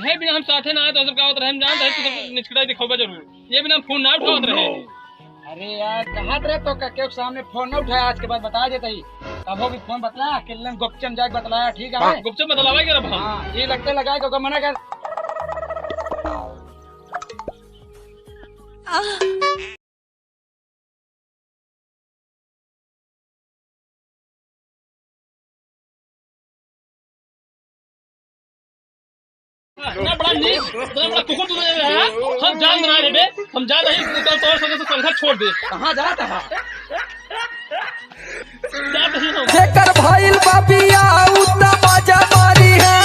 ये बिना हम साथे ना आए तो का होत रहे हम जानत है तो निचकड़ा दिखाओगे जरूर। ये बिना फोन ना उठावत रहे। अरे यार कहाँ रहे तो के सामने फोन न उठाया आज के बाद बता देता ही तब भी फोन बतलाया किल्लन गुपचम जाके बतलाया ठीक है गुपचुप बतलावा के रहा। हाँ ये लगते लगाए तो मना कर ना बड़ा नीच इतना बड़ा कुकुर तू है। हम जान रहे बे हम जा रहे तो तोर सके से संघर्ष छोड़ दे। कहाँ जाता है जा नहीं हो जेकर भाईल बाबिया उतना मजा मारी है।